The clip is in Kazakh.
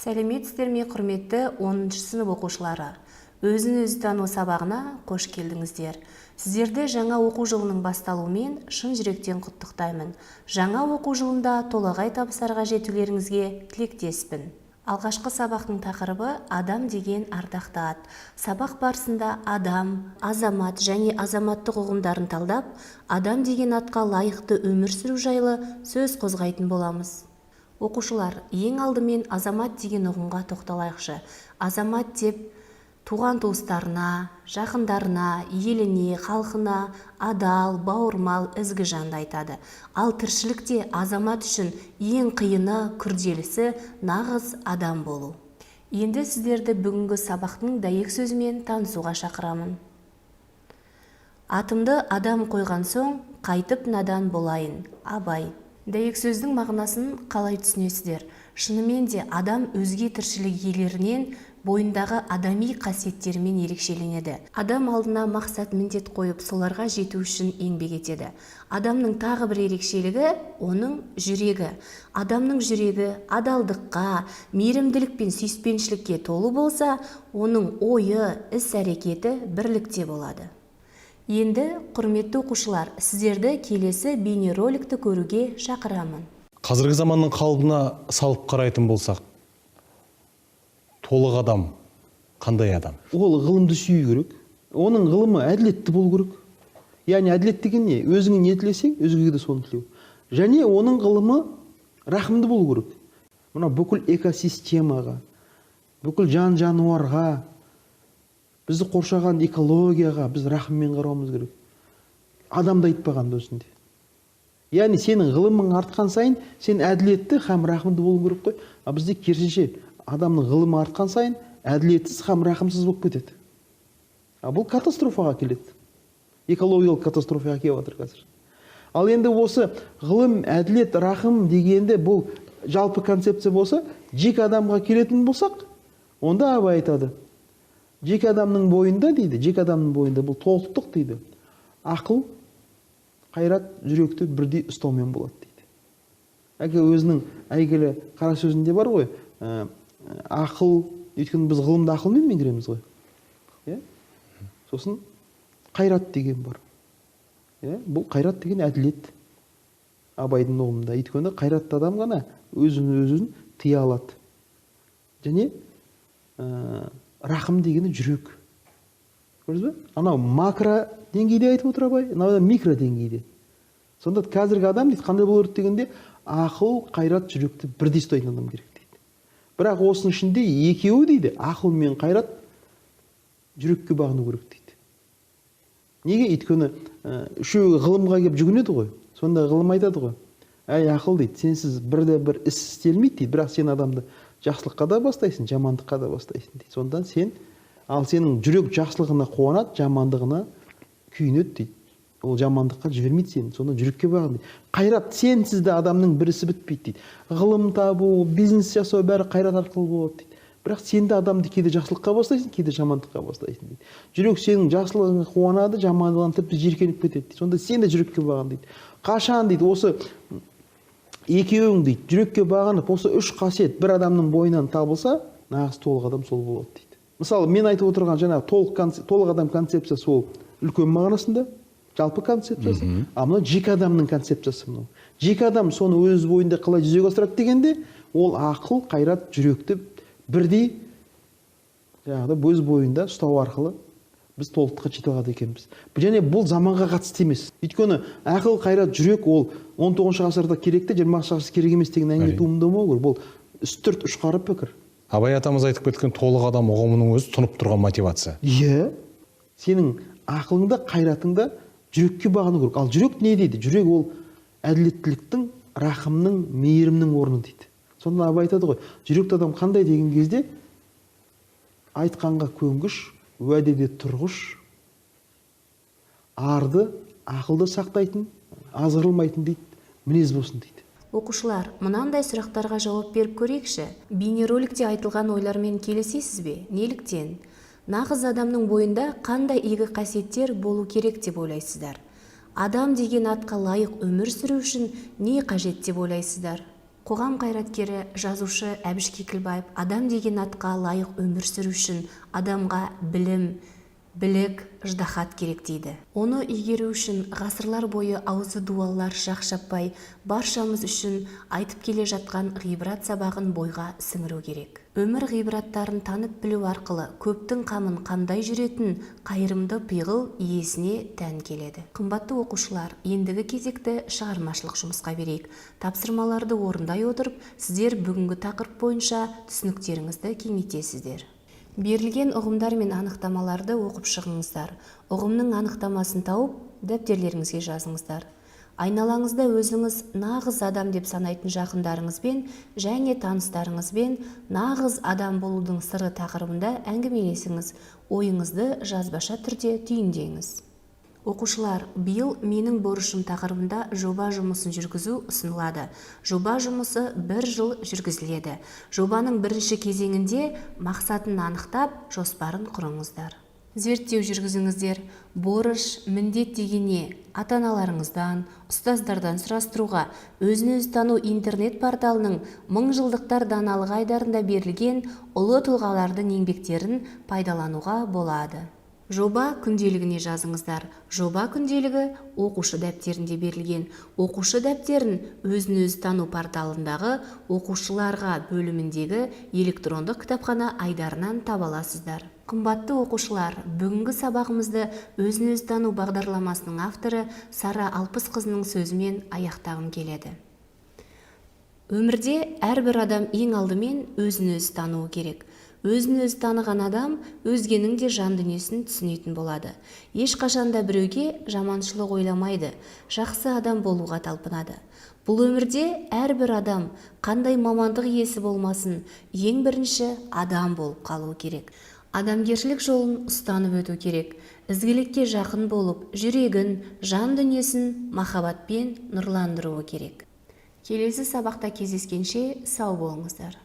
Сәлеметсіздер ме, құрметті 10-шы сынып оқушылары. Өзін-өзі тану сабағына қош келдіңіздер. Сіздерді жаңа оқу жылының басталуымен шын жүректен құттықтаймын. Жаңа оқу жылында толағай табыстарға жетулеріңізге тілектеспін. Алғашқы сабақтың тақырыбы адам деген ардақты ат. Сабақ барысында адам, азамат және азаматтық ұғымдарын талдап, адам деген атқа лайықты өмір сүру жайлы сөз қозғайтын боламыз. Оқушылар, ең алдымен азамат деген ұғымға тоқталайықшы. Азамат деп туған туыстарына, жақындарына, еліне, халқына адал, бауырмал, ізгі жанды айтады. Ал тіршілікте азамат үшін ең қиыны, күрделісі нағыз адам болу. Енді сіздерді бүгінгі сабақтың дәйек сөзімен танысуға шақырамын. Атымды адам қойған соң, қайтып надан болайын. Абай. Дәйек сөздің мағынасын қалай түсінесіздер? Шынымен де адам өзге тіршілік иелерінен бойындағы адами қасиеттермен ерекшеленеді. Адам алдына мақсат міндет қойып, соларға жету үшін еңбек етеді. Адамның тағы бір ерекшелігі оның жүрегі. Адамның жүрегі адалдыққа, мейірімділік пен сүйіспеншілікке толы болса, оның ойы, іс-әрекеті бірлікте болады. Енді, құрметті оқушылар, сіздерді келесі бейнероликті көруге шақырамын. Қазіргі заманның қалыбына салып қарайтын болсақ, толық адам қандай адам? Ол ғылымды сүю керек. Оның ғылымы әділетті болу керек. Яғни әділет деген не? Өзіңе не тілесең, өзгеге де соны тілеу. Және оның ғылымы рахымды болу керек. Мына бүкіл экосистемаға, бүкіл жан-жануарға, бізді қоршаған экологияға біз рахыммен қарауымыз керек. Адамды айтпаған өзінде. Яғни сенің ғылымың артқан сайын, сен әділетті һәм рахымды болу керек қой. А бізде керісінше адамның ғылымы артқан сайын әділетсіз һәм рахымсыз болып кетеді. Бұл катастрофаға келеді. Экологиялық катастрофаға келіп жатыр қазір. Ал енді осы ғылым, әділет, рахым дегенде бұл жалпы концепция болса, жеке адамға келетін болсақ, онда Абай айтады. Жеке адамның бойында дейді, жеке адамның бойында бұл толықтық дейді. Ақыл, қайрат, жүректі бірдей ұстаумен болады дейді. Әке өзінің әйгілі қара сөзінде бар ғой, ақыл, өйткені біз ғылымды ақылмен меңгереміз ғой. Сосын қайрат деген бар. Бұл қайрат деген әділет. Абайдың ұғымында. Өйткені қайратты адам ғана өзін тыя алады. Және рахым дегені жүрек. Көрдіңіз бе? Анау макро деңгейде айтып отыр Абай, анау микро деңгейде. Сонда қазіргі адам дейді, қандай болу керек дегенде, ақыл, қайрат, жүректі бірдей ұстайтын адам керек дейді. Бірақ осының ішінде екеуі дейді, ақыл мен қайрат жүрекке бағыну керек дейді. Неге? Өйткені үшеуі ғылымға келіп жүгінеді ғой. Сонда ғылым айтады ғой. Әй ақыл дейді, сенсіз бірде-бір іс істелмейді дейді, бірақ сен адамды жақсылыққа да бастайсың, жамандыққа да бастайсың дейді. Сондан ал сенің жүрек жақсылығына қуанады, жамандығына күйінеді дейді. Ол жамандыққа жібермейді сені, сонда жүрекке бағын дейді. Қайрат, сенсіз де адамның бір ісі бітпейді дейді. Ғылым табу, бизнес жасау бәрі қайрат арқылы болады дейді. Бірақ сен де адамды кейде жақсылыққа бастайсың, кейде жамандыққа бастайсың дейді. Жүрек сенің жақсылығыңа қуанады, жамандығын тіпті жиіркеніп кетеді дейді. Сонда сен де жүрекке бағын дейді. Қашан дейді, осы екеуің дейді, жүрекке бағынып, осы үш қасиет бір адамның бойынан табылса, нағыз толық адам сол болады дейді. Мысалы, мен айтып отырған жаңағы толық адам концепциясы ол үлкен мағынасында, жалпы концепциясы, а мынау жеке адамның концепциясы мынау. Жеке адам соны өз бойында қалай жүзеге асырады дегенде, ол ақыл, қайрат, жүректі бірдей өз бойында ұстау арқылы біз толықтыққа жете алады екенбіз. Және бұл заманға қатысты емес. Өйткені ақыл, қайрат, жүрек ол 19 ғасырда керекті, 20 ғасыр керек емес деген әңгіме туындамау керек. Бұл үстірт ұшқары пікір. Абай атамыз айтып кеткен толық адам ұғымының өзі тұнып тұрған мотивация. Сенің ақылыңда, қайратыңда жүрекке бағыну керек. Ал жүрек не дейді? Жүрек ол әділеттіліктің, рахымның, мейірімнің орны дейді. Сонда Абай айтады ғой, жүректі адам қандай деген кезде айтқанға көнгіш, уәдеде тұрғыш, арды, ақылды сақтайтын, азғырылмайтын дейді, мінез болсын дейді. Оқушылар, мынандай сұрақтарға жауап беріп көрейікші. Бейнероликте айтылған ойлармен келісесіз бе? Неліктен? Нағыз адамның бойында қандай игі қасиеттер болу керек деп ойлайсыздар? Адам деген атқа лайық өмір сүру үшін не қажет деп ойлайсыздар? Қоғам қайраткері, жазушы Әбіш Кекілбаев адам деген атқа лайық өмір сүру үшін адамға білім, білік, ыждахат керек дейді. Оны игеру үшін ғасырлар бойы аузы дуаллар шақшаппай, баршамыз үшін айтып келе жатқан ғибрат сабағын бойға сіңіру керек. Өмір ғибраттарын танып білу арқылы көптің қамын қамдай жүретін қайырымды пиғыл иесіне тән келеді. Қымбатты оқушылар, ендігі кезекті шығармашылық жұмысқа берейік. Тапсырмаларды орындай отырып, сіздер бүгінгі тақырып бойынша түсініктеріңізді кеңейтесіздер. Берілген ұғымдар мен анықтамаларды оқып шығыңыздар. Ұғымның анықтамасын тауып, дәптерлеріңізге жазыңыздар. Айналаңызда өзіңіз нағыз адам деп санайтын жақындарыңызбен және таныстарыңызбен нағыз адам болудың сыры тақырыбында әңгімелесіңіз. Ойыңызды жазбаша түрде түйіндеңіз. Оқушылар, биыл менің борышым тақырыбында жоба жұмысын жүргізу ұсынылады. Жоба жұмысы 1 жыл жүргізіледі. Жобаның бірінші кезеңінде мақсатын анықтап, жоспарын құрыңыздар. Зерттеу жүргізіңіздер. Борыш, міндет деген не? Ата-аналарыңыздан, ұстаздардан сұрастыруға, өзін-өзі тану интернет порталының 1000 жылдықтар даналық айдарында берілген ұлы тұлғалардың еңбектерін пайдалануға болады. Жоба күнделігіне жазыңыздар. Жоба күнделігі оқушы дәптерінде берілген. Оқушы дәптерін өзін-өзі тану порталындағы оқушыларға бөліміндегі электрондық кітапхана айдарынан таба аласыздар. Қымбатты оқушылар, бүгінгі сабағымызды өзін-өзі тану бағдарламасының авторы Сара Алпысқызының сөзімен аяқтағым келеді. Өмірде әрбір адам ең алдымен өзін-өзі тануы керек. Өзін-өзі таныған адам өзгенің де жан дүниесін түсінетін болады. Ешқашанда біреуге жаманшылық ойламайды, жақсы адам болуға талпынады. Бұл өмірде әрбір адам қандай мамандық иесі болмасын, ең бірінші адам болып қалуы керек. Адамгершілік жолын ұстанып өту керек. Ізгілікке жақын болып, жүрегін, жан дүниесін махаббатпен нұрландыруы керек. Келесі сабақта кездескенше сау болыңыздар.